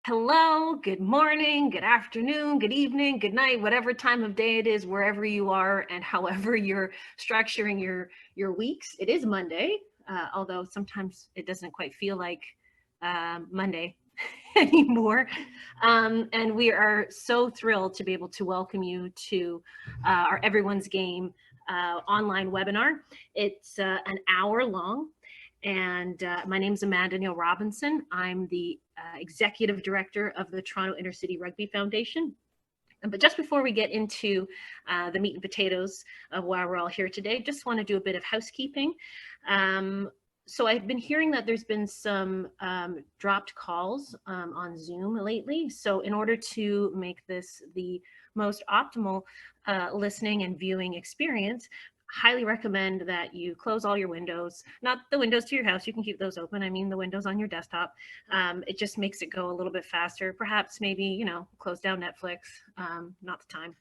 Hello, good morning, good afternoon, good evening, good night, whatever time of day it is, wherever you are, and however you're structuring your weeks. It is Monday, although sometimes it doesn't quite feel like Monday anymore. And we are so thrilled to be able to welcome you to our Everyone's Game online webinar. It's an hour long. And my name is Amanda Neal Robinson. I'm the executive director of the Toronto Intercity Rugby Foundation. But just before we get into the meat and potatoes of why we're all here today, just want to do a bit of housekeeping. So I've been hearing that there's been some dropped calls on Zoom lately. So in order to make this the most optimal listening and viewing experience, highly recommend that you close all your windows, not the windows to your house. You can keep those open. I mean, the windows on your desktop. It just makes it go a little bit faster. Perhaps maybe, close down Netflix, not the time.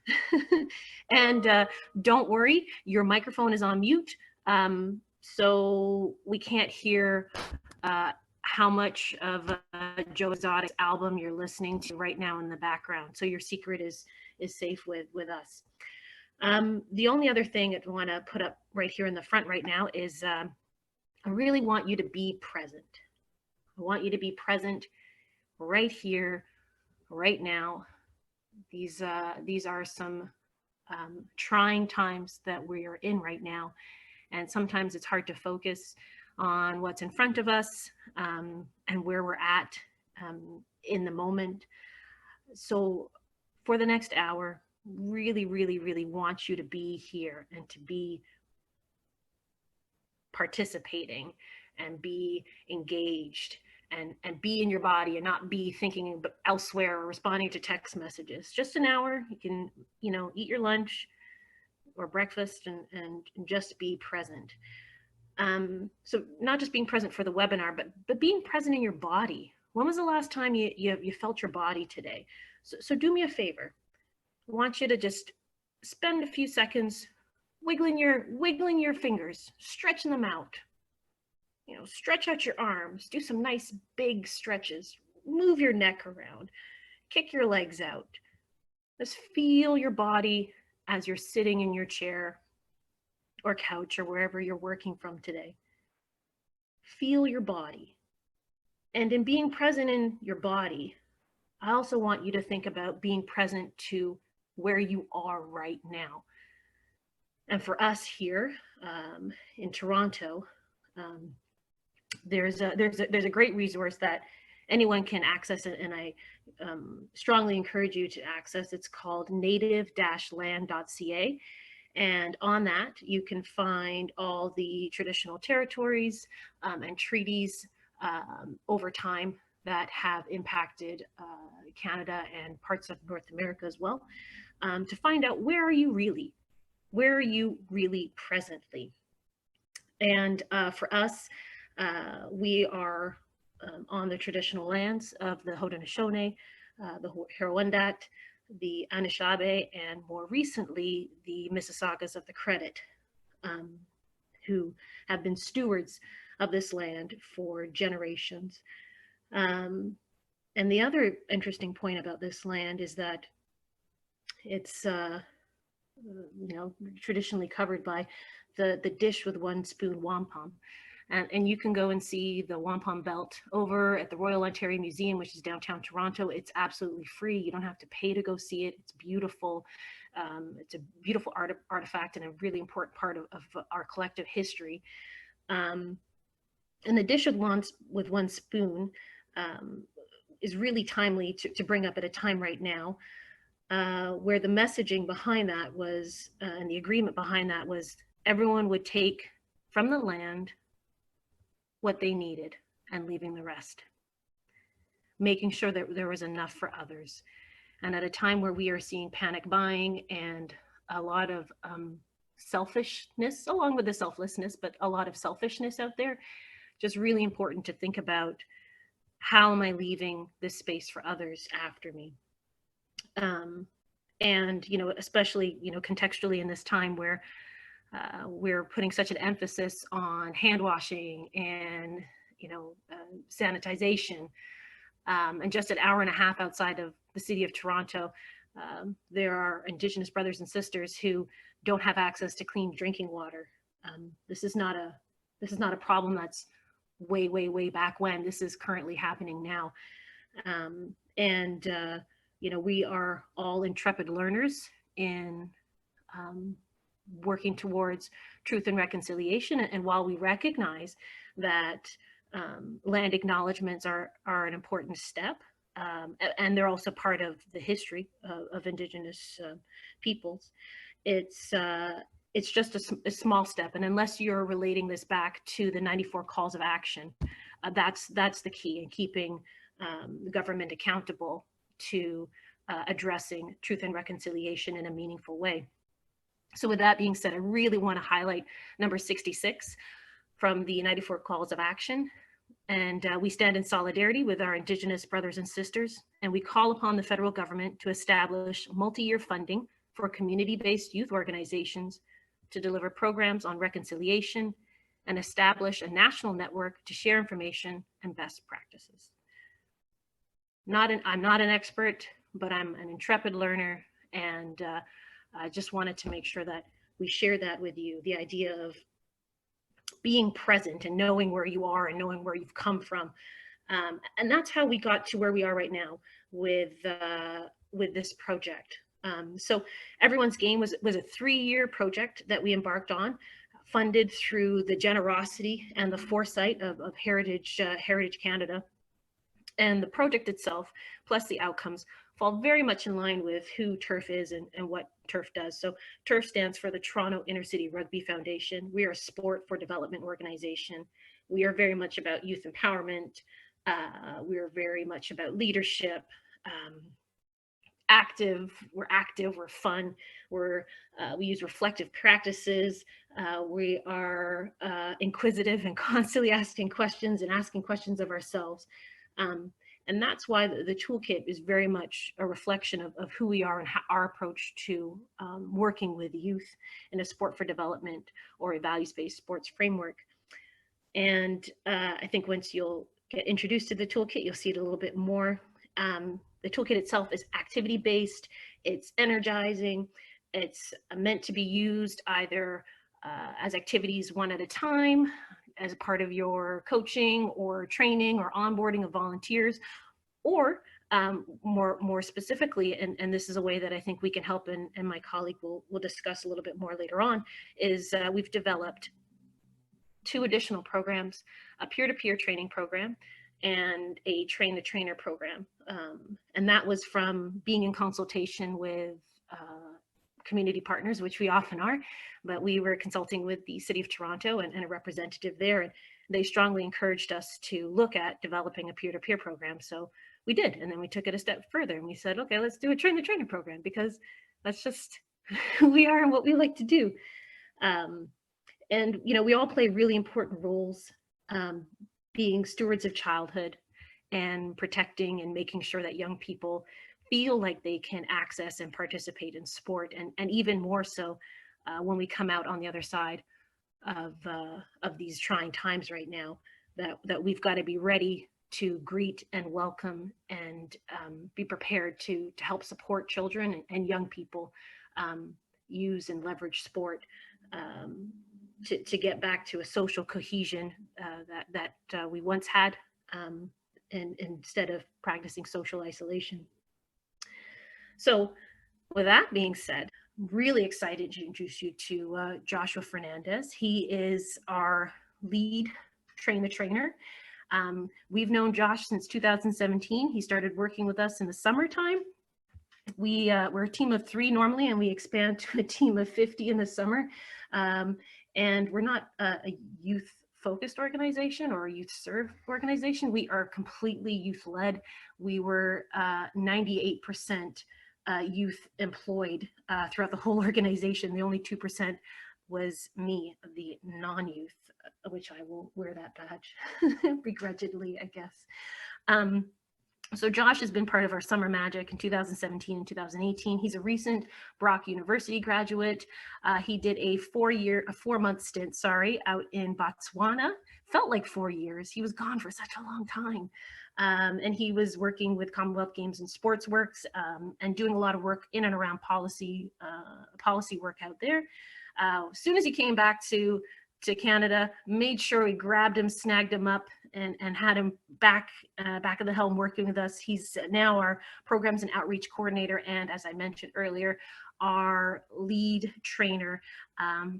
And don't worry, your microphone is on mute. So we can't hear how much of Joe Exotic's album you're listening to right now in the background. So your secret is safe with us. The only other thing I want to put up right here in the front right now is I really want you to be present. I want you to be present right here, right now. These are some trying times that we are in right now. And sometimes it's hard to focus on what's in front of us and where we're at in the moment. So for the next hour, really, really, really want you to be here and to be participating and be engaged and be in your body and not be thinking elsewhere or responding to text messages. Just an hour, you can, eat your lunch or breakfast and just be present. So not just being present for the webinar, but being present in your body. When was the last time you felt your body today? So do me a favor. I want you to just spend a few seconds wiggling your fingers, stretching them out. Stretch out your arms, do some nice big stretches, move your neck around, kick your legs out. Just feel your body as you're sitting in your chair or couch or wherever you're working from today. Feel your body. And in being present in your body, I also want you to think about being present to where you are right now. And for us here in Toronto, there's a great resource that anyone can access, and I strongly encourage you to access. It's called native-land.ca. And on that, you can find all the traditional territories and treaties over time that have impacted Canada and parts of North America as well, to find out where are you really presently. And for us, we are on the traditional lands of the Haudenosaunee, the Huron-Wendat, the Anishinaabe, and more recently, the Mississaugas of the Credit, who have been stewards of this land for generations. And the other interesting point about this land is that it's traditionally covered by the dish with one spoon wampum. And you can go and see the wampum belt over at the Royal Ontario Museum, which is downtown Toronto. It's absolutely free. You don't have to pay to go see it. It's beautiful. It's a beautiful artifact and a really important part of our collective history. And the dish with one spoon is really timely to bring up at a time right now where the messaging behind that was, and the agreement behind that was, everyone would take from the land what they needed and leaving the rest, making sure that there was enough for others. And at a time where we are seeing panic buying and a lot of selfishness, along with the selflessness, but a lot of selfishness out there, just really important to think about, how am I leaving this space for others after me? And, especially, contextually in this time where we're putting such an emphasis on hand washing and, sanitization. And just an hour and a half outside of the city of Toronto, there are Indigenous brothers and sisters who don't have access to clean drinking water. This is not a problem that's way back when. This is currently happening now. And we are all intrepid learners in working towards truth and reconciliation. And while we recognize that land acknowledgements are an important step, and they're also part of the history of Indigenous peoples, it's just a small step. And unless you're relating this back to the 94 calls of action, that's the key in keeping the government accountable to addressing truth and reconciliation in a meaningful way. So with that being said, I really want to highlight number 66 from the 94 calls of action. And we stand in solidarity with our Indigenous brothers and sisters, and we call upon the federal government to establish multi-year funding for community-based youth organizations to deliver programs on reconciliation and establish a national network to share information and best practices. I'm not an expert, but I'm an intrepid learner, and I just wanted to make sure that we share that with you, the idea of being present and knowing where you are and knowing where you've come from. And that's how we got to where we are right now with this project. So Everyone's Game was a 3-year project that we embarked on, funded through the generosity and the foresight of Heritage Canada. And the project itself, plus the outcomes, fall very much in line with who TURF is and what TURF does. So TURF stands for the Toronto Intercity Rugby Foundation. We are a sport for development organization. We are very much about youth empowerment. We are very much about leadership. We're fun. We use reflective practices. We are inquisitive and constantly asking questions of ourselves. And that's why the toolkit is very much a reflection of who we are and our approach to working with youth in a sport for development or a values-based sports framework. And I think once you'll get introduced to the toolkit, you'll see it a little bit more. The toolkit itself is activity-based, it's energizing, it's meant to be used either as activities one at a time, as a part of your coaching or training or onboarding of volunteers, or more specifically, and this is a way that I think we can help, and my colleague will discuss a little bit more later on, is we've developed 2 additional programs, a peer-to-peer training program and a train-the-trainer program. And that was from being in consultation with community partners, which we often are, but we were consulting with the City of Toronto and a representative there, and they strongly encouraged us to look at developing a peer-to-peer program. So we did, and then we took it a step further and we said, okay, let's do a train-the-trainer program, because that's just who we are and what we like to do. And we all play really important roles, being stewards of childhood and protecting and making sure that young people feel like they can access and participate in sport, and even more so when we come out on the other side of these trying times right now, that we've got to be ready to greet and welcome and be prepared to help support children and young people use and leverage sport to get back to a social cohesion that we once had, and instead of practicing social isolation. So with that being said, I'm really excited to introduce you to Joshua Fernandez. He is our lead trainer. We've known Josh since 2017. He started working with us in the summertime. We're a team of 3 normally, and we expand to a team of 50 in the summer. And we're not a youth-focused organization or a youth-served organization. We are completely youth-led. We were 98% youth employed throughout the whole organization. The only 2% was me, the non-youth, which I will wear that badge begrudgingly, I guess. So Josh has been part of our Summer Magic in 2017 and 2018. He's a recent Brock University graduate. He did a 4-month stint, out in Botswana. Felt like 4 years. He was gone for such a long time. And he was working with Commonwealth Games and Sports Works, and doing a lot of work in and around policy work out there. As soon as he came back to Canada, made sure we grabbed him, snagged him up, and had him back at the helm working with us. He's now our programs and outreach coordinator, and as I mentioned earlier, our lead trainer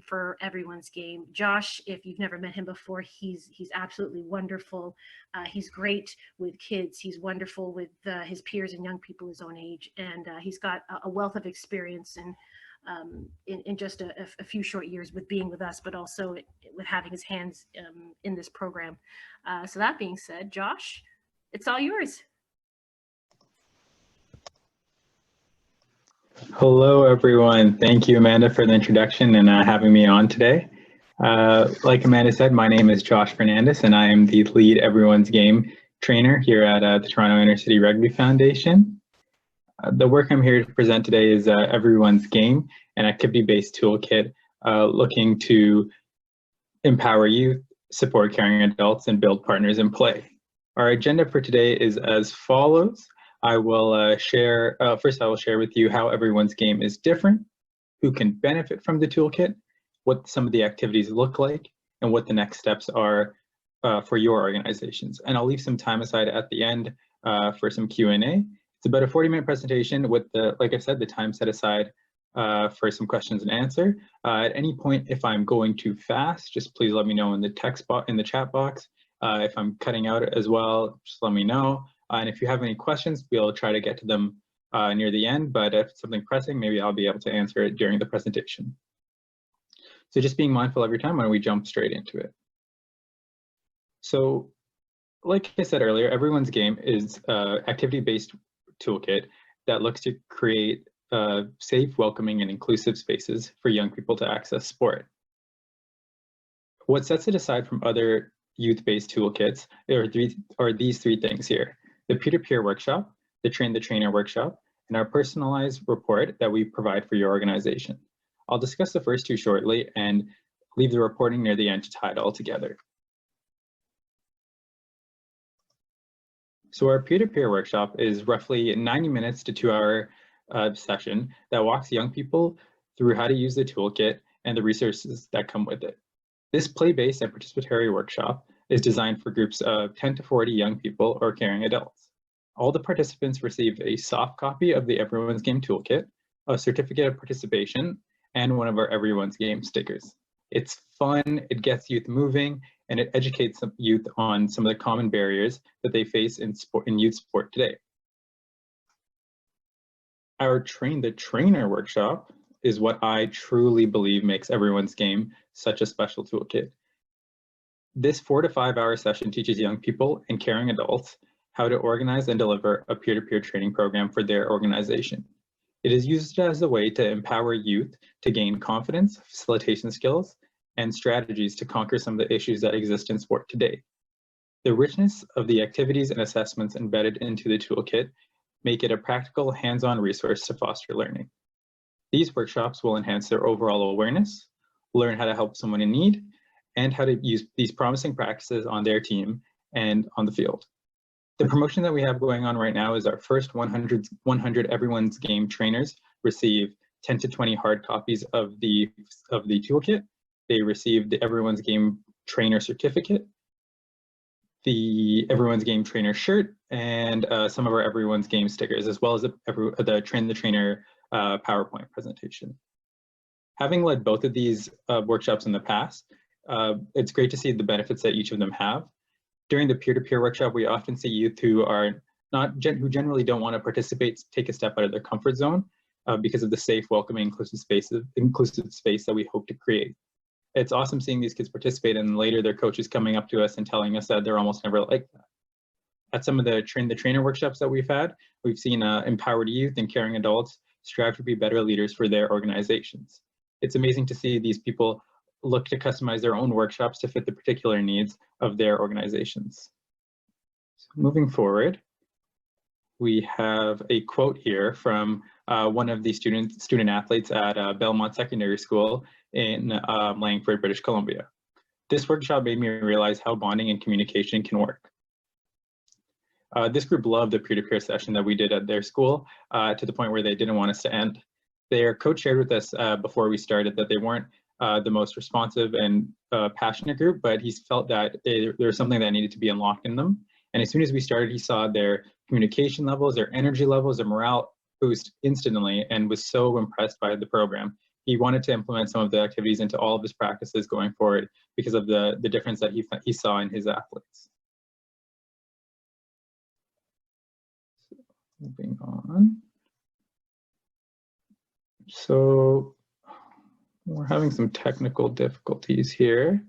for Everyone's Game. Josh, if you've never met him before, he's absolutely wonderful. He's great with kids. He's wonderful with his peers and young people his own age, and he's got a wealth of experience in just a few short years with being with us, but also with having his hands in this program. So that being said, Josh, it's all yours. Hello, everyone. Thank you, Amanda, for the introduction and having me on today. Like Amanda said, my name is Josh Fernandez, and I am the lead Everyone's Game trainer here at the Toronto Inter-City Rugby Foundation. The work I'm here to present today is Everyone's Game, an activity-based toolkit looking to empower youth, support caring adults, and build partners in play. Our agenda for today is as follows. I will share, first I will share with you how Everyone's Game is different, who can benefit from the toolkit, what some of the activities look like, and what the next steps are for your organizations. And I'll leave some time aside at the end for some Q&A. It's about a 40-minute presentation with like I said, the time set aside for some questions and answer. At any point, if I'm going too fast, just please let me know in the chat box. If I'm cutting out as well, just let me know. And if you have any questions, we'll try to get to them near the end, but if it's something pressing, maybe I'll be able to answer it during the presentation. So just being mindful every time when we jump straight into it. So like I said earlier, Everyone's Game is an activity-based toolkit that looks to create safe, welcoming, and inclusive spaces for young people to access sport. What sets it aside from other youth-based toolkits are these three things here: the peer-to-peer workshop, the train-the-trainer workshop, and our personalized report that we provide for your organization. I'll discuss the first two shortly and leave the reporting near the end to tie it all together. So our peer-to-peer workshop is roughly 90 minutes to 2-hour session that walks young people through how to use the toolkit and the resources that come with it. This play-based and participatory workshop is designed for groups of 10 to 40 young people or caring adults. All the participants receive a soft copy of the Everyone's Game toolkit, a certificate of participation, and one of our Everyone's Game stickers. It's fun, it gets youth moving, and it educates youth on some of the common barriers that they face in youth sport today. Our Train the Trainer workshop is what I truly believe makes Everyone's Game such a special toolkit. This 4 to 5 hour session teaches young people and caring adults how to organize and deliver a peer-to-peer training program for their organization. It is used as a way to empower youth to gain confidence, facilitation skills, and strategies to conquer some of the issues that exist in sport today. The richness of the activities and assessments embedded into the toolkit make it a practical, hands-on resource to foster learning. These workshops will enhance their overall awareness, learn how to help someone in need, and how to use these promising practices on their team and on the field. The promotion that we have going on right now is our first 100 Everyone's Game trainers receive 10 to 20 hard copies of the toolkit. They receive the Everyone's Game trainer certificate, the Everyone's Game trainer shirt, and some of our Everyone's Game stickers, as well as the Train the Trainer PowerPoint presentation. Having led both of these workshops in the past, it's great to see the benefits that each of them have. During the peer-to-peer workshop, we often see youth who generally don't want to participate, take a step out of their comfort zone because of the safe, welcoming, inclusive space that we hope to create. It's awesome seeing these kids participate, and later their coaches coming up to us and telling us that they're almost never like that. At some of the Train the Trainer workshops that we've had, we've seen empowered youth and caring adults strive to be better leaders for their organizations. It's amazing to see these people look to customize their own workshops to fit the particular needs of their organizations. So moving forward, we have a quote here from one of the student athletes at Belmont Secondary School in Langford, British Columbia. This workshop made me realize how bonding and communication can work. This group loved the peer-to-peer session that we did at their school to the point where they didn't want us to end. Their coach shared with us before we started that they weren't the most responsive and passionate group, but he felt that there was something that needed to be unlocked in them. And as soon as we started, he saw their communication levels, their energy levels, their morale boost instantly, and was so impressed by the program. He wanted to implement some of the activities into all of his practices going forward because of the difference that he saw in his athletes. So, moving on. So we're having some technical difficulties here.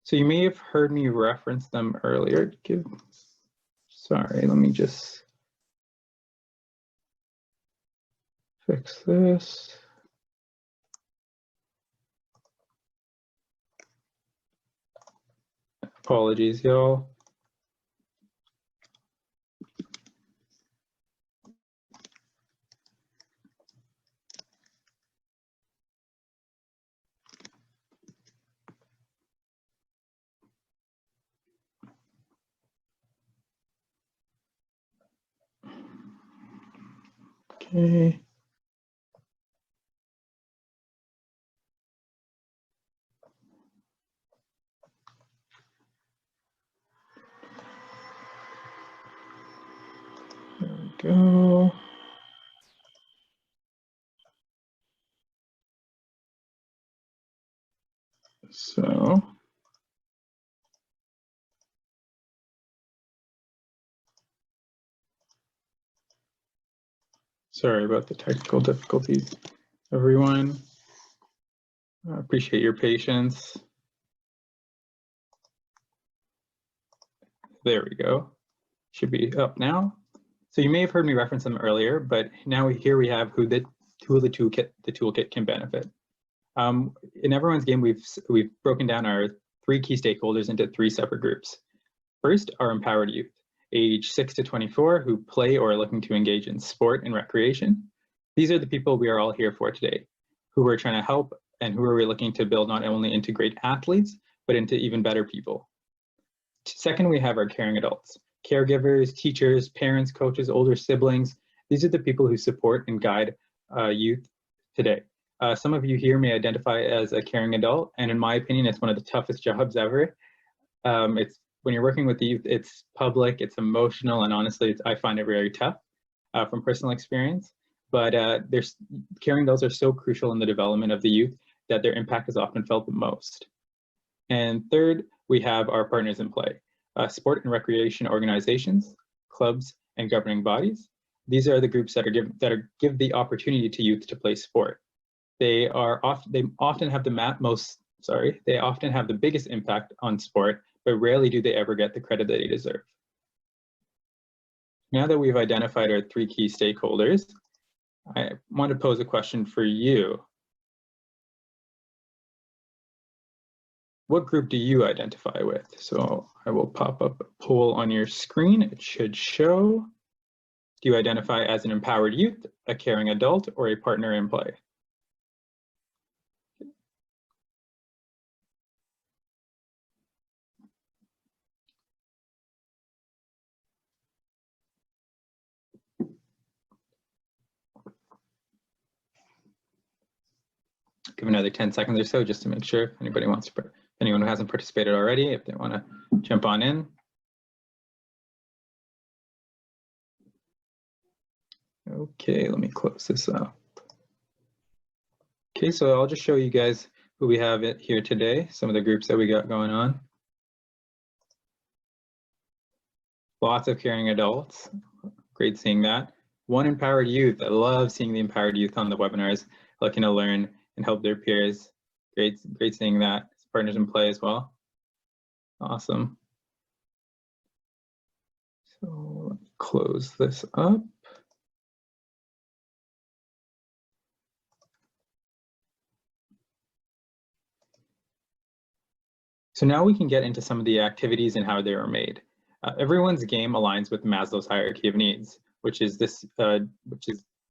So you may have heard me reference them earlier. Sorry, let me just fix this. Apologies, y'all. Okay. There we go. So sorry about the technical difficulties, everyone. I appreciate your patience. There we go. Should be up now. So you may have heard me reference them earlier, but now here we have who the toolkit can benefit. In everyone's game, we've broken down our 3 key stakeholders into 3 separate groups. First, our empowered youth, age 6 to 24, who play or are looking to engage in sport and recreation. These are the people we are all here for today, who we're trying to help and who are we looking to build not only into great athletes, but into even better people. Second, we have our caring adults, caregivers, teachers, parents, coaches, older siblings. These are the people who support and guide youth today. Some of you here may identify as a caring adult, and in my opinion, it's one of the toughest jobs ever. It's when you're working with the youth, it's public, it's emotional, and honestly, I find it very tough from personal experience. But caring adults are so crucial in the development of the youth that their impact is often felt the most. And third, we have our partners in play, sport and recreation organizations, clubs, and governing bodies. These are the groups that give the opportunity to youth to play sport. They often have the biggest impact on sport, but rarely do they ever get the credit that they deserve. Now that we've identified our 3 key stakeholders, I want to pose a question for you. What group do you identify with? So I will pop up a poll on your screen. It should show. Do you identify as an empowered youth, a caring adult, or a partner in play? Give another 10 seconds or so just to make sure if anybody wants to, anyone who hasn't participated already, if they want to jump on in. Okay, let me close this up. Okay, so I'll just show you guys who we have here today, some of the groups that we got going on. Lots of caring adults, great seeing that. 1 empowered youth, I love seeing the empowered youth on the webinars, looking to learn and help their peers. Great seeing that. Partners in play as well. Awesome. So let me close this up. So now we can get into some of the activities and how they were made. Everyone's game aligns with Maslow's hierarchy of needs, which is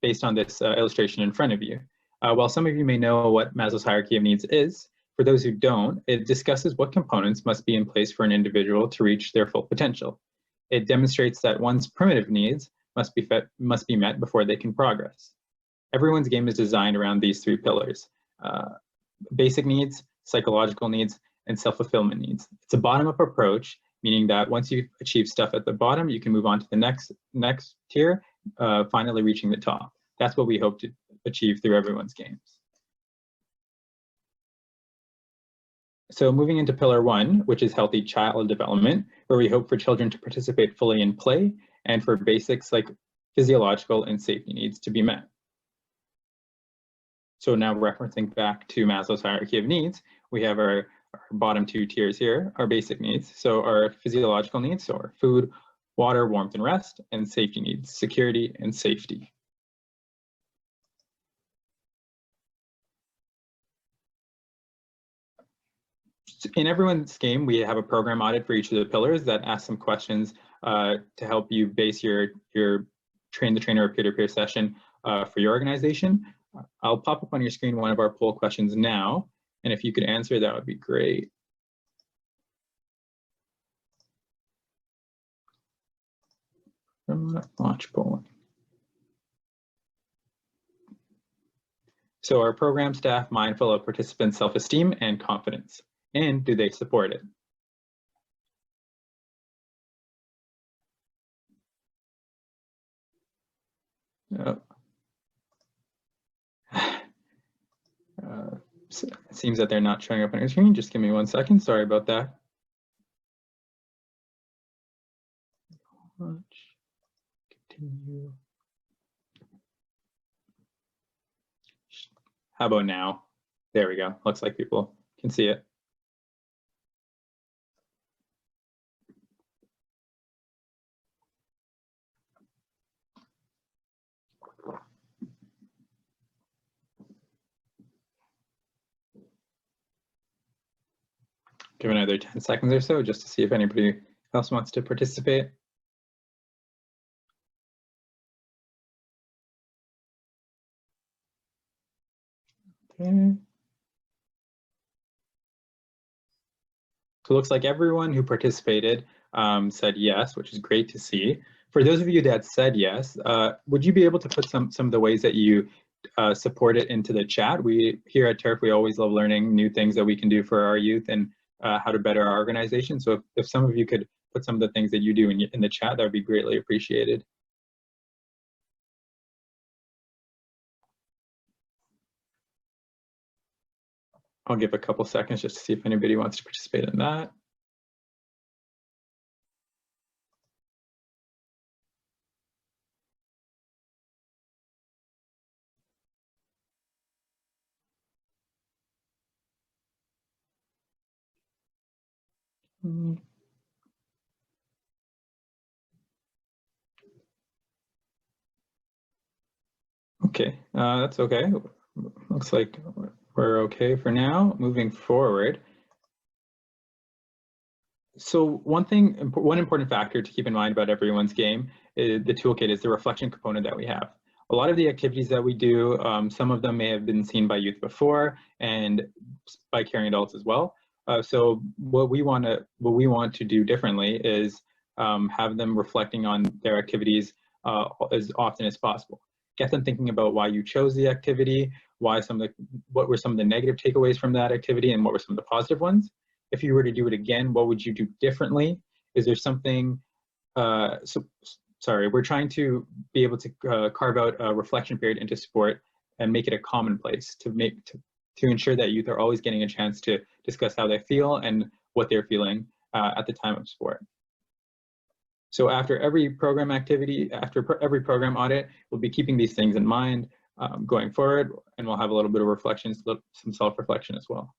based on this illustration in front of you. While some of you may know what Maslow's hierarchy of needs is, for those who don't, it discusses what components must be in place for an individual to reach their full potential. It demonstrates that one's primitive needs must be met before they can progress. Everyone's game is designed around these three pillars: basic needs, psychological needs, and self-fulfillment needs. It's a bottom-up approach, meaning that once you achieve stuff at the bottom, you can move on to the next tier, finally reaching the top. That's what we hope to achieve through everyone's games. So moving into pillar 1, which is healthy child development, where we hope for children to participate fully in play and for basics like physiological and safety needs to be met. So now referencing back to Maslow's hierarchy of needs, we have our bottom two tiers here, our basic needs. So our physiological needs, so our food, water, warmth, and rest, and safety needs, security and safety. In everyone's game, we have a program audit for each of the pillars that asks some questions to help you base your train the trainer or peer-to-peer session for your organization. I'll pop up on your screen one of our poll questions now, and if you could answer, that would be great. Launch polling. So are program staff mindful of participants' self-esteem and confidence? And do they support it? Oh. So it seems that they're not showing up on your screen. Just give me 1 second. Sorry about that. Continue. How about now? There we go. Looks like people can see it. Give another 10 seconds or so just to see if anybody else wants to participate. Okay. So it looks like everyone who participated said yes, which is great to see. For those of you that said yes, would you be able to put some of the ways that you support it into the chat? We here at TERF, we always love learning new things that we can do for our youth and how to better our organization. So if some of you could put some of the things that you do in the chat, that would be greatly appreciated. I'll give a couple seconds just to see if anybody wants to participate in that. Okay, that's okay. Looks like we're okay for now. Moving forward. So one important factor to keep in mind about everyone's game, the toolkit, is the reflection component that we have. A lot of the activities that we do, some of them may have been seen by youth before and by caring adults as well. So what we want to do differently is have them reflecting on their activities as often as possible. Get them thinking about why you chose the activity, what were some of the negative takeaways from that activity, and what were some of the positive ones. If you were to do it again, what would you do differently? Is there something, sorry, we're trying to be able to carve out a reflection period into sport and make it a commonplace to ensure that youth are always getting a chance to discuss how they feel and what they're feeling at the time of sport. So after every program activity, after every program audit, we'll be keeping these things in mind going forward, and we'll have a little bit of reflection, some self-reflection as well.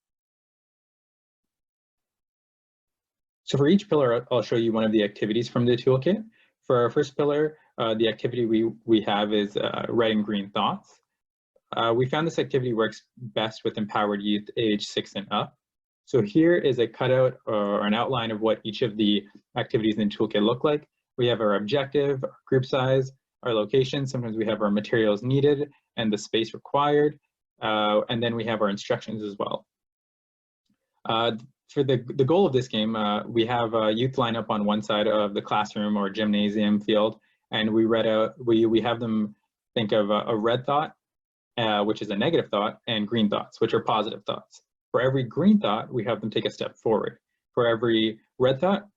So for each pillar, I'll show you one of the activities from the toolkit. For our first pillar, the activity we have is red and green thoughts. We found this activity works best with empowered youth age 6 and up. So here is a cutout or an outline of what each of the activities in the toolkit look like. We have our objective, our group size, our location. Sometimes we have our materials needed and the space required. And then we have our instructions as well. for the goal of this game, we have youth line up on one side of the classroom or gymnasium field, and we have them think of a red thought, which is a negative thought, and green thoughts, which are positive thoughts. For every green thought, we have them take a step forward. For every red thought,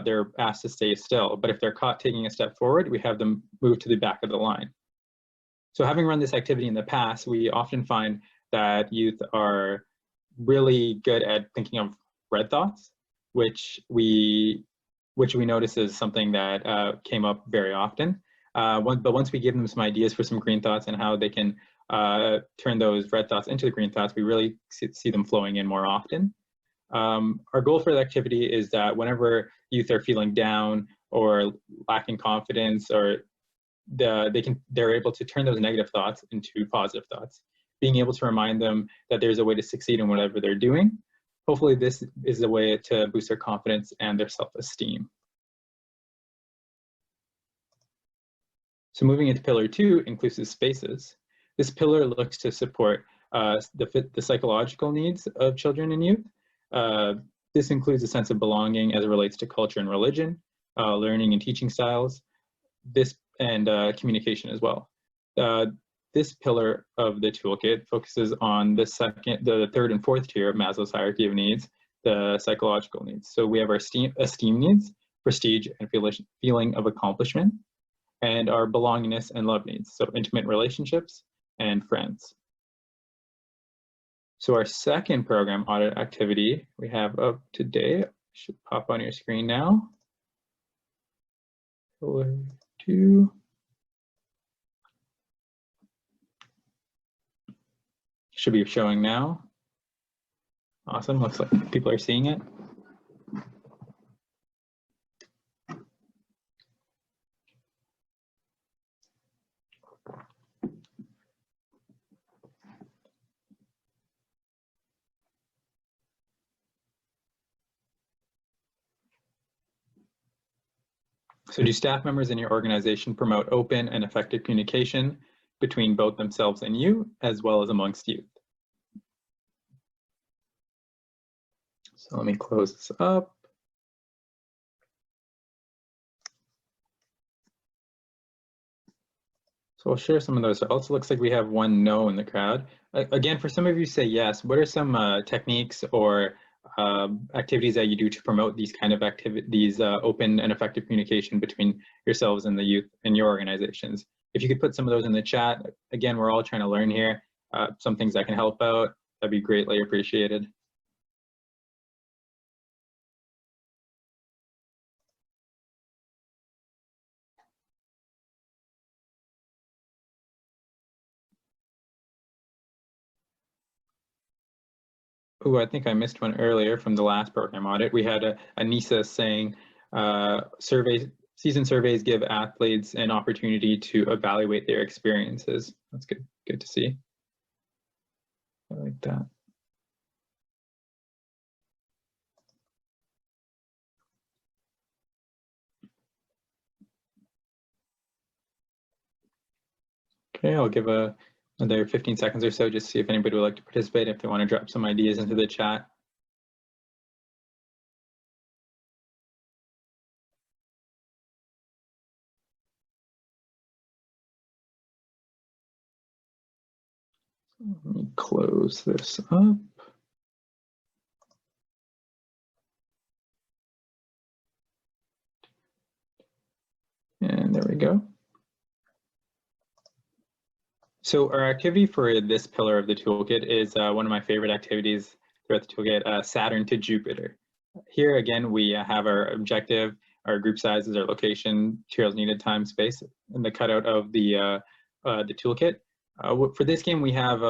they're asked to stay still. But if they're caught taking a step forward, we have them move to the back of the line. So having run this activity in the past, we often find that youth are really good at thinking of red thoughts, which we notice is something that came up very often. But once we give them some ideas for some green thoughts and how they can turn those red thoughts into the green thoughts, we really see them flowing in more often. Our goal for the activity is that whenever youth are feeling down or lacking confidence, or they're able to turn those negative thoughts into positive thoughts, being able to remind them that there's a way to succeed in whatever they're doing. Hopefully this is a way to boost their confidence and their self-esteem. So moving into pillar 2, inclusive spaces. This pillar looks to support the psychological needs of children and youth. This includes a sense of belonging as it relates to culture and religion, learning and teaching styles, and communication as well. This pillar of the toolkit focuses on the third and fourth tier of Maslow's hierarchy of needs, the psychological needs. So we have our esteem needs, prestige and feeling of accomplishment, and our belongingness and love needs, so intimate relationships and friends. So our second program audit activity we have up today should pop on your screen now. Pillar 2. Should be showing now. Awesome, looks like people are seeing it. So do staff members in your organization promote open and effective communication between both themselves and you, as well as amongst youth? So let me close this up. So I'll share some of those. It also looks like we have one no in the crowd. Again, for some of you say yes, what are some techniques or activities that you do to promote these kind of activities, open and effective communication between yourselves and the youth in your organizations? If you could put some of those in the chat. Again, we're all trying to learn here. Some things that can help out, that'd be greatly appreciated. Oh, I think I missed one earlier from the last program audit. We had Anissa saying season surveys give athletes an opportunity to evaluate their experiences. That's good to see. I like that. Okay, I'll give another 15 seconds or so just to see if anybody would like to participate, if they want to drop some ideas into the chat. Let me close this up. And there we go. So our activity for this pillar of the toolkit is one of my favorite activities throughout the toolkit, Saturn to Jupiter. Here again, we have our objective, our group sizes, our location, materials needed, time, space, and the cutout of the toolkit. For this game, we have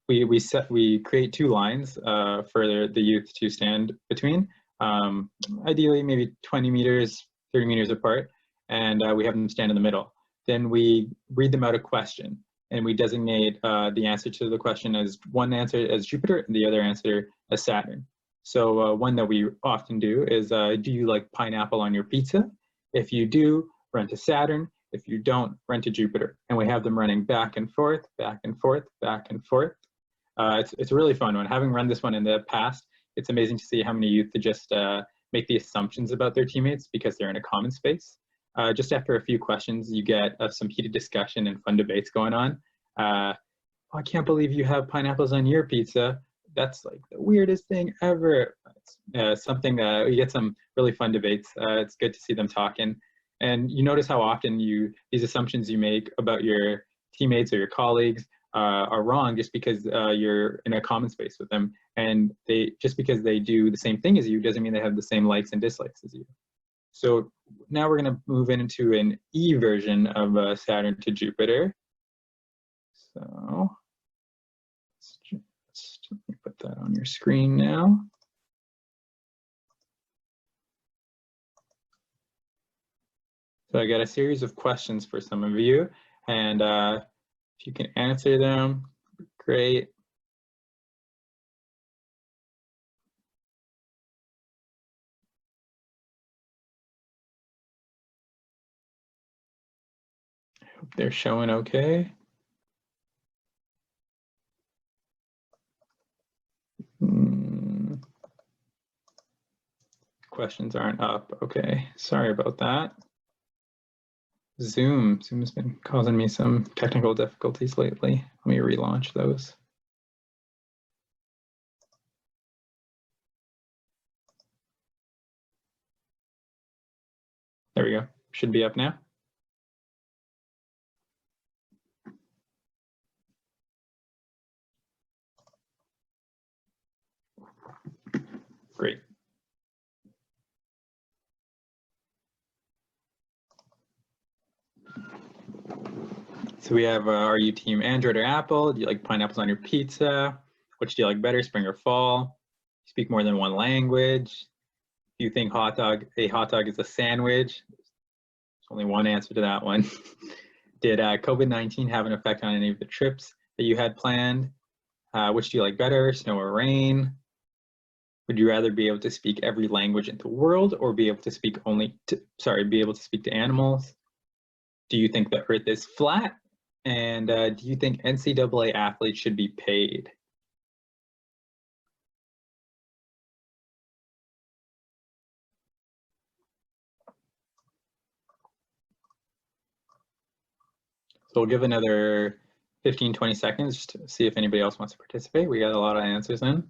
we create 2 lines for the youth to stand between, ideally maybe 20 meters, 30 meters apart, and we have them stand in the middle. Then we read them out a question, and we designate the answer to the question as one answer as Jupiter and the other answer as Saturn. So one that we often do is, do you like pineapple on your pizza? If you do, run to Saturn. If you don't, run to Jupiter. And we have them running back and forth, back and forth, back and forth. It's a really fun one. Having run this one in the past, it's amazing to see how many youth just make the assumptions about their teammates because they're in a common space. Just after a few questions, you get some heated discussion and fun debates going on. Oh, I can't believe you have pineapples on your pizza. That's like the weirdest thing ever. Something you get some really fun debates. It's good to see them talking. And you notice how often these assumptions you make about your teammates or your colleagues are wrong just because you're in a common space with them. And just because they do the same thing as you doesn't mean they have the same likes and dislikes as you. So now we're going to move into an E version of Saturn to Jupiter. So let me put that on your screen now. So I got a series of questions for some of you, and if you can answer them, great. I hope they're showing okay. Questions aren't up. Okay, sorry about that. Zoom has been causing me some technical difficulties lately. Let me relaunch those. There we go. Should be up now. Great. So we have, are you team Android or Apple? Do you like pineapples on your pizza? Which do you like better, spring or fall? Speak more than one language? Do you think a hot dog is a sandwich? There's only one answer to that one. Did COVID-19 have an effect on any of the trips that you had planned? Which do you like better, snow or rain? Would you rather be able to speak every language in the world or be able to speak to animals? Do you think the Earth is flat? And do you think NCAA athletes should be paid? So we'll give another 15, 20 seconds just to see if anybody else wants to participate. We got a lot of answers in.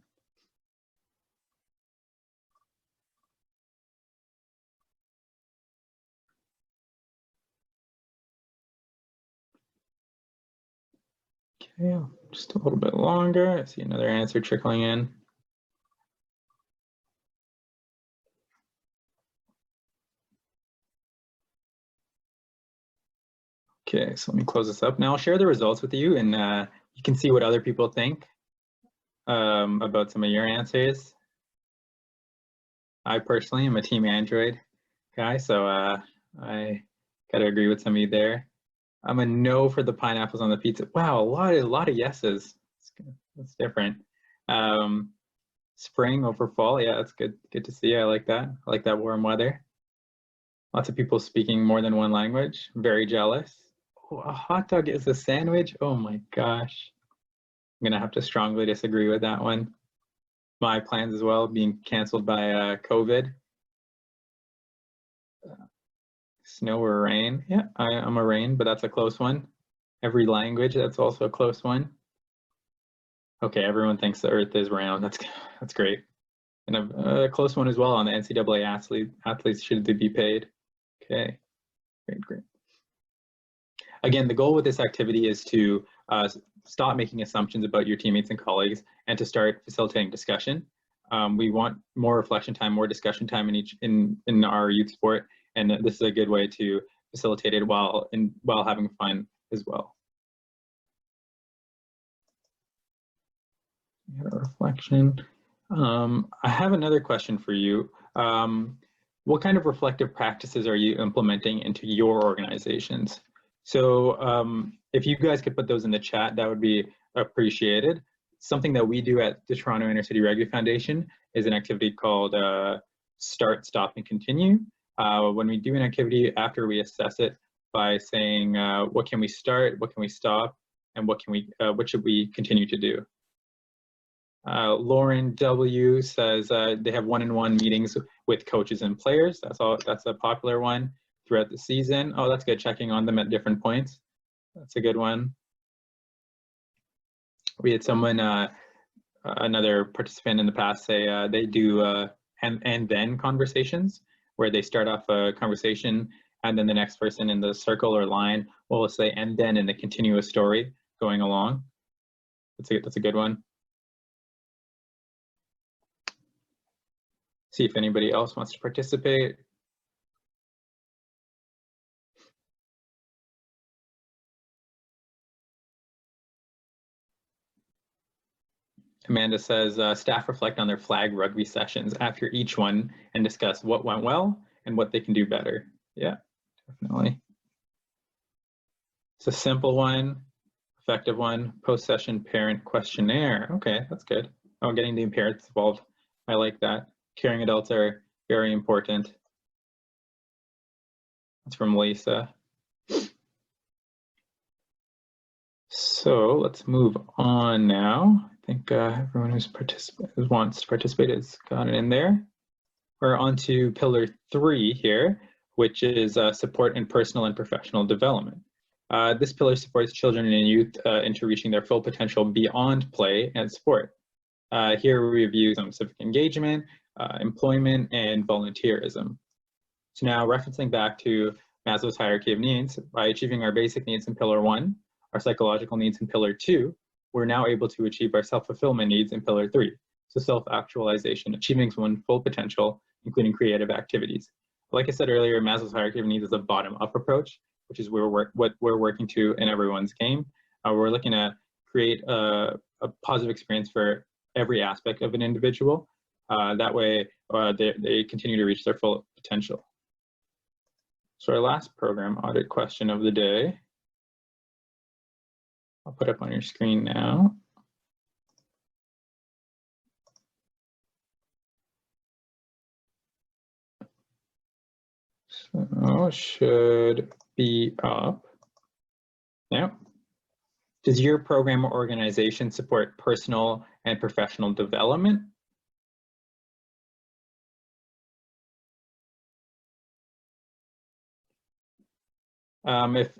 Okay, just a little bit longer. I see another answer trickling in. Okay, so let me close this up. Now I'll share the results with you and you can see what other people think about some of your answers. I personally am a team Android guy, so I gotta agree with some of you there. I'm a no for the pineapples on the pizza. Wow, a lot of yeses. That's different. Spring over fall, yeah, that's good. Good to see. I like that. I like that warm weather. Lots of people speaking more than one language. Very jealous. Oh, a hot dog is a sandwich? Oh my gosh. I'm gonna have to strongly disagree with that one. My plans as well being canceled by COVID. Snow or rain? Yeah, I'm a rain, but that's a close one. Every language, that's also a close one. Okay, everyone thinks the Earth is round. That's great. And a close one as well on the NCAA athletes should they be paid? Okay, great. Again, the goal with this activity is to stop making assumptions about your teammates and colleagues and to start facilitating discussion. We want more reflection time, more discussion time in our youth sport, and this is a good way to facilitate it while having fun as well. Reflection. I have another question for you. What kind of reflective practices are you implementing into your organizations? So if you guys could put those in the chat, that would be appreciated. Something that we do at the Toronto Inner City Rugby Foundation is an activity called Start, Stop, and Continue. When we do an activity, after we assess it by saying what can we start, what can we stop, and what should we continue to do. Lauren W says they have one-on-one meetings with coaches and players. That's a popular one throughout the season. Oh, that's good. Checking on them at different points. That's a good one. We had someone, another participant in the past, say they do and then conversations, where they start off a conversation and then the next person in the circle or line will say and then in a continuous story going along. That's a good one. See if anybody else wants to participate. Amanda says, staff reflect on their flag rugby sessions after each one and discuss what went well and what they can do better. Yeah, definitely. It's a simple one, effective one, post-session parent questionnaire. Okay, that's good. Oh, getting the parents involved. I like that. Caring adults are very important. That's from Lisa. So let's move on now. I think everyone who wants to participate has got it in there. We're on to pillar 3 here, which is support in personal and professional development. This pillar supports children and youth into reaching their full potential beyond play and sport. Here we review some civic engagement, employment, and volunteerism. So now referencing back to Maslow's hierarchy of needs, by achieving our basic needs in pillar 1, our psychological needs in pillar 2, we're now able to achieve our self-fulfillment needs in pillar 3. So self-actualization, achieving one's full potential, including creative activities. Like I said earlier, Maslow's hierarchy of needs is a bottom-up approach, which is what we're working to in everyone's game. We're looking at create a positive experience for every aspect of an individual. That way, they continue to reach their full potential. So our last program audit question of the day, I'll put up on your screen now. So should be up. Now, does your program or organization support personal and professional development?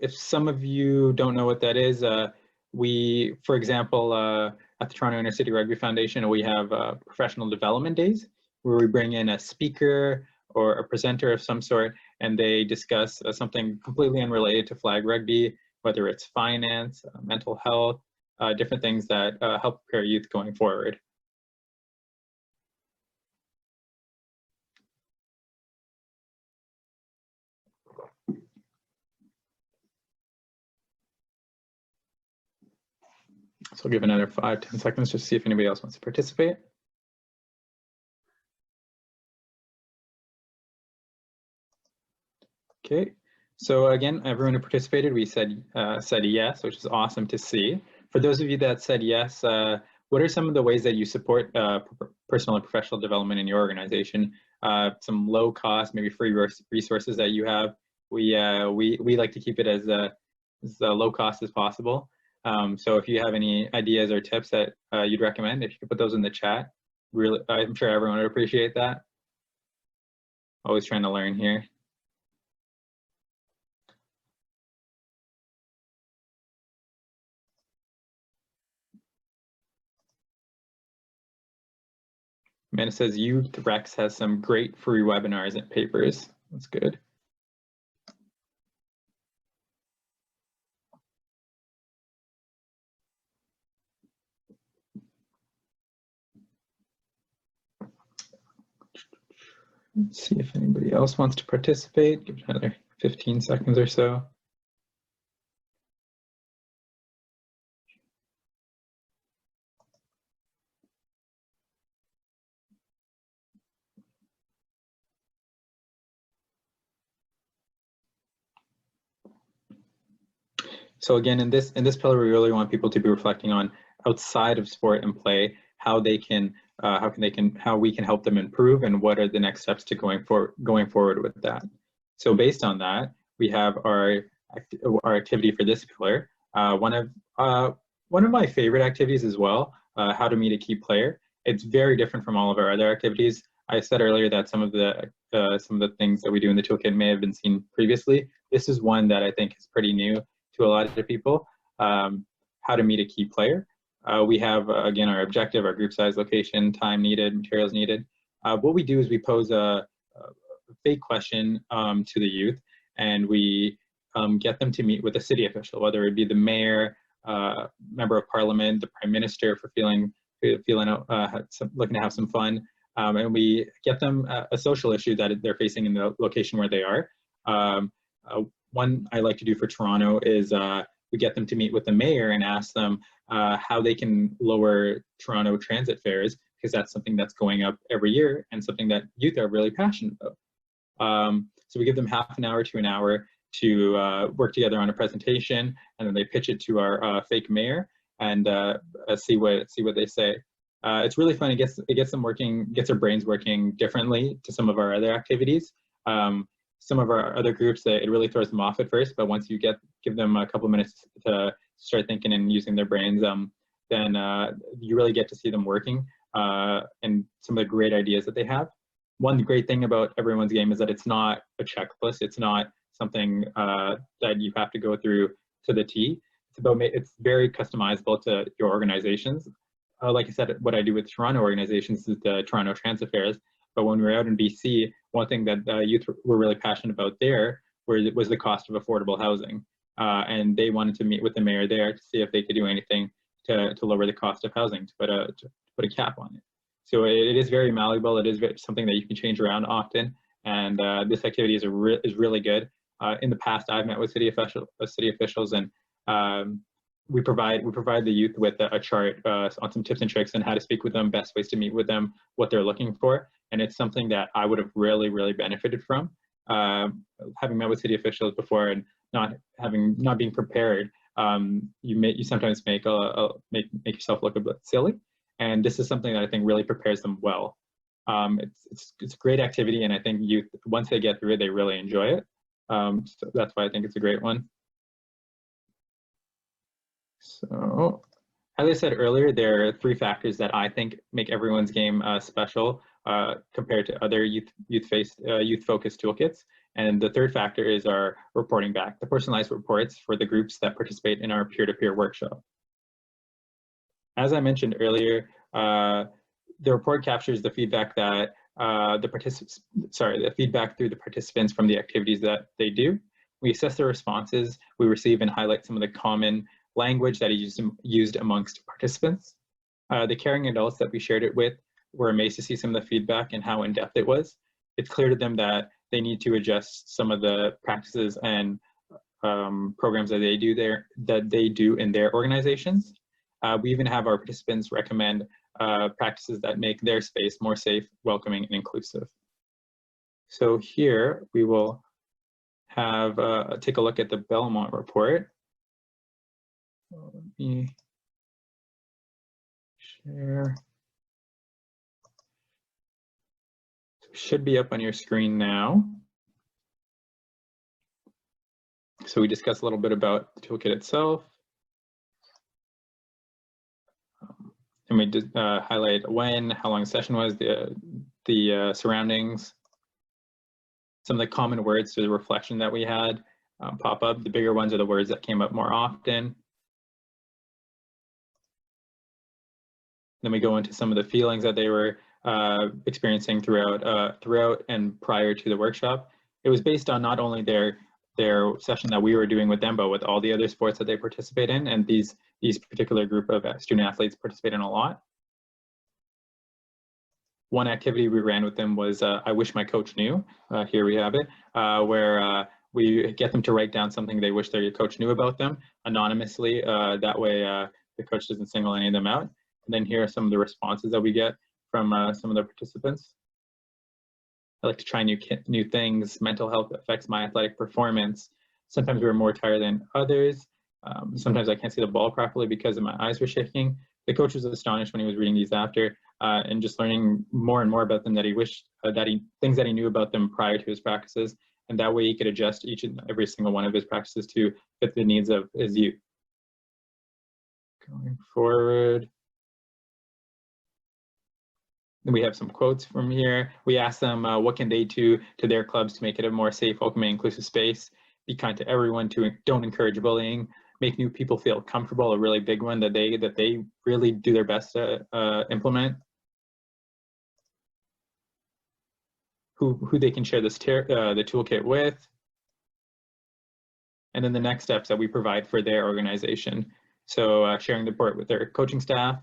If some of you don't know what that is, we, for example, at the Toronto Inner City Rugby Foundation, we have professional development days where we bring in a speaker or a presenter of some sort, and they discuss something completely unrelated to flag rugby, whether it's finance, mental health, different things that help prepare youth going forward. So I'll give another 5-10 seconds just to see if anybody else wants to participate. Okay, so again, everyone who participated, we said yes, which is awesome to see. For those of you that said yes, what are some of the ways that you support personal and professional development in your organization? Some low cost, maybe free resources that you have. We like to keep it as low cost as possible. So if you have any ideas or tips that you'd recommend, if you could put those in the chat, really, I'm sure everyone would appreciate that. Always trying to learn here. Amanda says Youth Rex has some great free webinars and papers. That's good. Let's see if anybody else wants to participate. Give it another 15 seconds or so. So again, in this pillar, we really want people to be reflecting on outside of sport and play, how we can help them improve, and what are the next steps to going forward with that. So based on that, we have our activity for this pillar. One of my favorite activities as well how to meet a key player. It's very different from all of our other activities. I said earlier that some of the things that we do in the toolkit may have been seen previously. This is one that I think is pretty new to a lot of people. How to meet a key player. We have, again, our objective, our group size, location, time needed, materials needed. What we do is we pose a fake question to the youth, and we get them to meet with a city official, whether it be the mayor, member of parliament, the prime minister, for looking to have some fun. And we get them a social issue that they're facing in the location where they are. One I like to do for Toronto is we get them to meet with the mayor and ask them how they can lower Toronto transit fares, because that's something that's going up every year and something that youth are really passionate about. So we give them half an hour to an hour to work together on a presentation, and then they pitch it to our fake mayor and see what they say. It's really fun. It gets them working, gets their brains working differently to some of our other activities. Some of our other groups, it really throws them off at first, but once you give them a couple minutes to start thinking and using their brains, then you really get to see them working and some of the great ideas that they have. One great thing about Everyone's Game is that it's not a checklist. It's not something that you have to go through to the T. It's very customizable to your organizations. Like I said, what I do with Toronto organizations is the Toronto Transit Fairs. But when we were out in BC, one thing that youth were really passionate about there was the cost of affordable housing. And they wanted to meet with the mayor there to see if they could do anything to lower the cost of housing, to put a cap on it. So it is very malleable. It is something that you can change around often. And this activity is really good. In the past, I've met with city officials, and we provide the youth with a chart on some tips and tricks on how to speak with them, best ways to meet with them, what they're looking for. And it's something that I would have really benefited from. Having met with city officials before and not being prepared, you sometimes make yourself look a bit silly. And this is something that I think really prepares them well. It's a great activity, and I think youth, once they get through it, they really enjoy it. So that's why I think it's a great one. So, as I said earlier, there are 3 factors that I think make Everyone's Game special compared to other youth-focused toolkits. And the 3rd factor is our reporting back, the personalized reports for the groups that participate in our peer-to-peer workshop. As I mentioned earlier, the report captures the feedback that the feedback through the participants from the activities that they do. We assess the responses we receive and highlight some of the common language that is used amongst participants. The caring adults that we shared it with were amazed to see some of the feedback and how in-depth it was. It's clear to them that they need to adjust some of the practices and programs that they do in their organizations. We even have our participants recommend practices that make their space more safe, welcoming, and inclusive. So here we will have take a look at the Belmont report. So let me share. So it should be up on your screen now. So we discussed a little bit about the toolkit itself. And we did highlight when, how long the session was, the surroundings, some of the common words through the reflection that we had pop up. The bigger ones are the words that came up more often. Then we go into some of the feelings that they were experiencing throughout and prior to the workshop. It was based on not only their session that we were doing with them, but with all the other sports that they participate in, and these particular group of student athletes participate in a lot. One activity we ran with them was I Wish My Coach Knew. Here we have it, where we get them to write down something they wish their coach knew about them anonymously. That way the coach doesn't single any of them out. And then here are some of the responses that we get from some of the participants. I like to try new things. Mental health affects my athletic performance. Sometimes we're more tired than others. Sometimes I can't see the ball properly because my eyes were shaking. The coach was astonished when he was reading these after and just learning more and more about them, that he wished things that he knew about them prior to his practices. And that way he could adjust each and every single one of his practices to fit the needs of his youth. Going forward. We have some quotes from here. We asked them what can they do to their clubs to make it a more safe, welcoming, inclusive space. Be kind to everyone. Don't encourage bullying. Make new people feel comfortable. A really big one that they really do their best to implement. Who they can share the toolkit with, and then the next steps that we provide for their organization. So sharing the report with their coaching staff,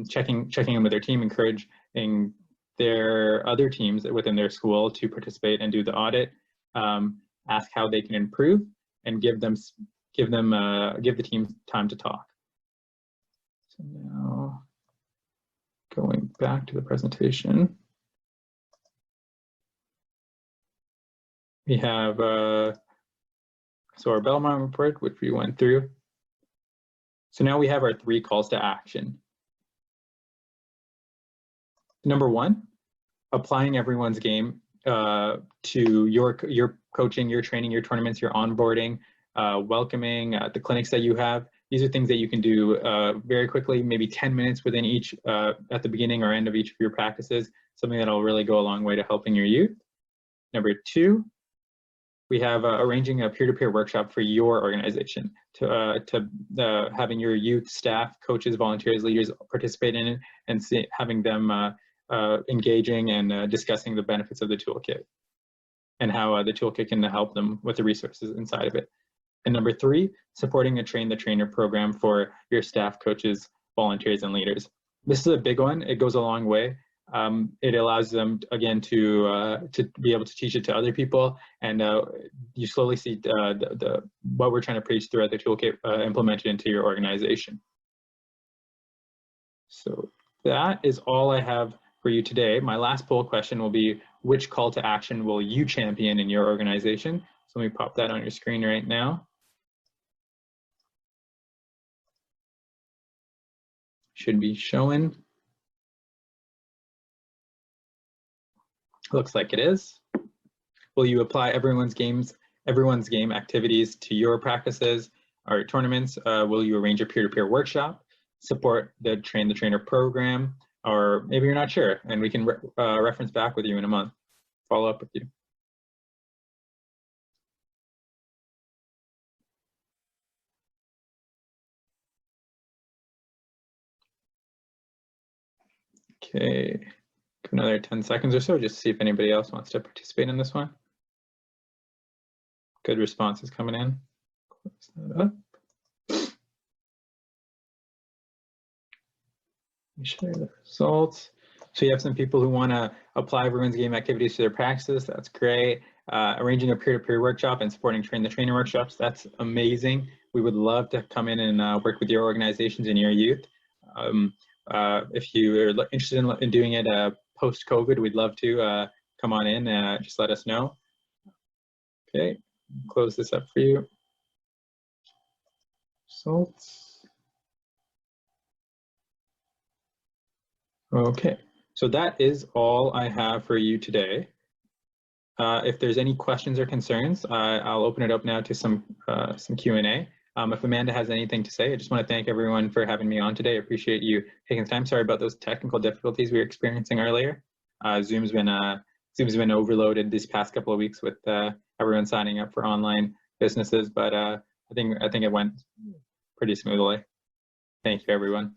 checking in with their team, encouraging their other teams within their school to participate and do the audit, ask how they can improve, and give the team time to talk. So now going back to the presentation, we have so our Belmont report, which we went through. So now we have our 3 calls to action. Number 1, applying everyone's game to your coaching, your training, your tournaments, your onboarding, welcoming, the clinics that you have. These are things that you can do very quickly, maybe 10 minutes within each, at the beginning or end of each of your practices, something that'll really go a long way to helping your youth. Number 2, we have arranging a peer-to-peer workshop for your organization to having your youth, staff, coaches, volunteers, leaders participate in it, and having them engaging and discussing the benefits of the toolkit and how the toolkit can help them with the resources inside of it. And number 3, supporting a Train the Trainer program for your staff, coaches, volunteers, and leaders. This is a big one. It goes a long way. It allows them, again, to be able to teach it to other people, and you slowly see what we're trying to preach throughout the toolkit implemented into your organization. So that is all I have for you today. My last poll question will be, which call to action will you champion in your organization? So let me pop that on your screen right now. Should be showing. Looks like it is. Will you apply everyone's game activities to your practices or tournaments? Will you arrange a peer-to-peer workshop, support the Train the Trainer program, or maybe you're not sure, and we can reference back with you in a month, follow up with you. Okay, give another 10 seconds or so, just to see if anybody else wants to participate in this one. Good responses coming in. Close that up. Share the results. So you have some people who want to apply everyone's game activities to their practices. That's great. Arranging a peer-to-peer workshop and supporting Train the Trainer workshops. That's amazing. We would love to come in and work with your organizations and your youth. If you are interested in doing it post-COVID, we'd love to come on in. Just let us know. Okay, close this up for you. Results. Okay, so that is all I have for you today. If there's any questions or concerns, I'll open it up now to some Q&A. If Amanda has anything to say, I just want to thank everyone for having me on today. I appreciate you taking the time. Sorry about those technical difficulties we were experiencing earlier. Zoom's been overloaded these past couple of weeks with everyone signing up for online businesses, but I think it went pretty smoothly. Thank you, everyone.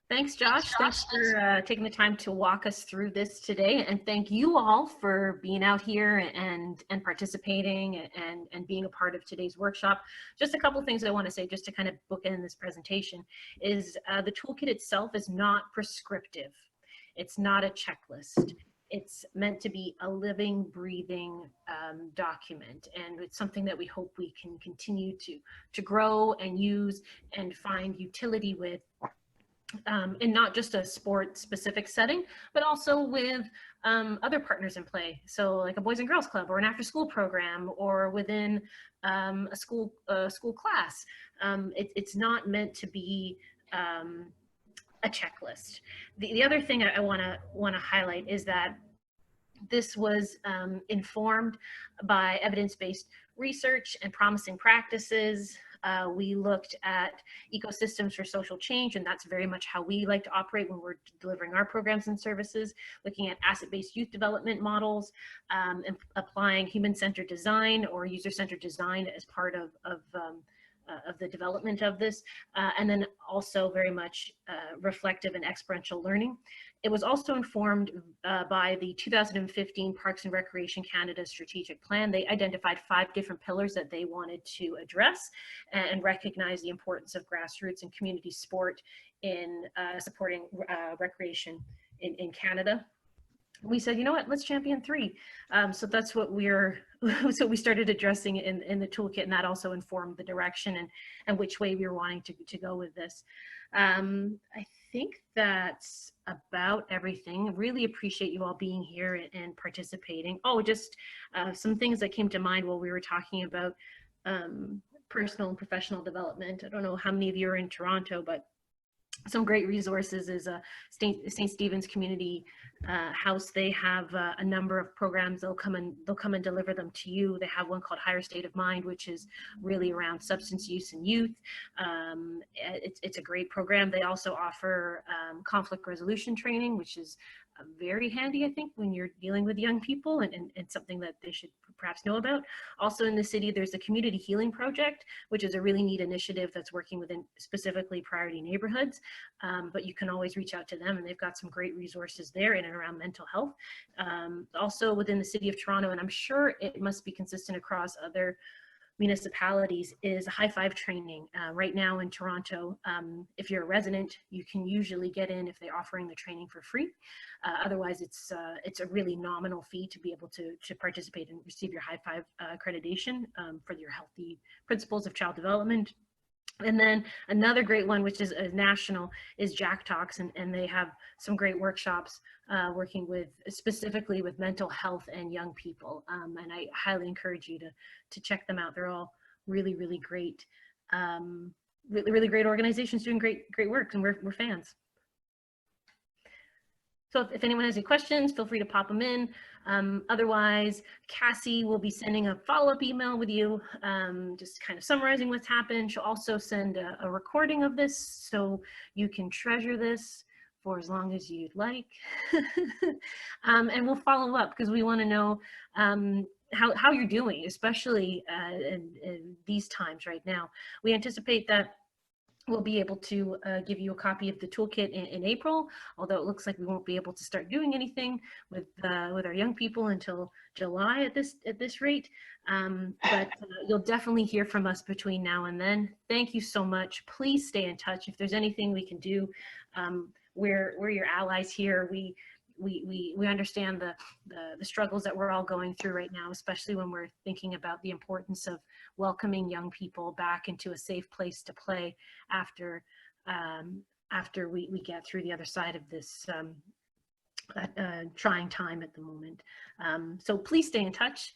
Thanks, Josh. Thanks for taking the time to walk us through this today. And thank you all for being out here and participating and being a part of today's workshop. Just a couple of things I want to say just to kind of bookend this presentation is the toolkit itself is not prescriptive. It's not a checklist. It's meant to be a living, breathing document, and it's something that we hope we can continue to grow and use and find utility with. In not just a sport specific setting, but also with other partners in play. So like a Boys and Girls Club or an after school program or within a school class. It's not meant to be a checklist. The other thing I want to highlight is that this was informed by evidence-based research and promising practices We looked at ecosystems for social change, and that's very much how we like to operate when we're delivering our programs and services, looking at asset-based youth development models, and applying human-centered design or user-centered design as part of the development of this, and then also very much reflective and experiential learning. It was also informed by the 2015 Parks and Recreation Canada strategic plan. They identified 5 different pillars that they wanted to address and recognize the importance of grassroots and community sport in supporting recreation in Canada. We said, you know what, let's champion 3. So that's what so we started addressing in the toolkit, and that also informed the direction and which way we were wanting to go with this. I think that's about everything. Really appreciate you all being here and participating. Oh, just some things that came to mind while we were talking about personal and professional development. I don't know how many of you are in Toronto, but some great resources is St. Stephen's Community House. They have a number of programs. They'll come and deliver them to you. They have one called Higher State of Mind, which is really around substance use in youth. It's a great program. They also offer conflict resolution training, which is very handy, I think, when you're dealing with young people, and something that they should perhaps know about. Also in the city, there's the Community Healing Project, which is a really neat initiative that's working within specifically priority neighborhoods. But you can always reach out to them, and they've got some great resources there in and around mental health. Also within the city of Toronto, and I'm sure it must be consistent across other municipalities, is high five training. Right now in Toronto, if you're a resident, you can usually get in if they're offering the training for free. Otherwise, it's a really nominal fee to be able to participate and receive your high five accreditation for your healthy principles of child development. And then another great one, which is national, is Jack Talks, and they have some great workshops working specifically with mental health and young people. And I highly encourage you to check them out. They're all really, really great, really great organizations doing great work, and we're fans. So if anyone has any questions, feel free to pop them in. Otherwise, Cassie will be sending a follow-up email with you, just kind of summarizing what's happened. She'll also send a recording of this so you can treasure this for as long as you'd like. And we'll follow up because we want to know how you're doing, especially in these times right now. We anticipate that we'll be able to give you a copy of the toolkit in April, although it looks like we won't be able to start doing anything with our young people until July at this rate. But you'll definitely hear from us between now and then. Thank you so much. Please stay in touch. If there's anything we can do, we're your allies here. We understand the struggles that we're all going through right now, especially when we're thinking about the importance of welcoming young people back into a safe place to play after we get through the other side of this trying time at the moment. So please stay in touch.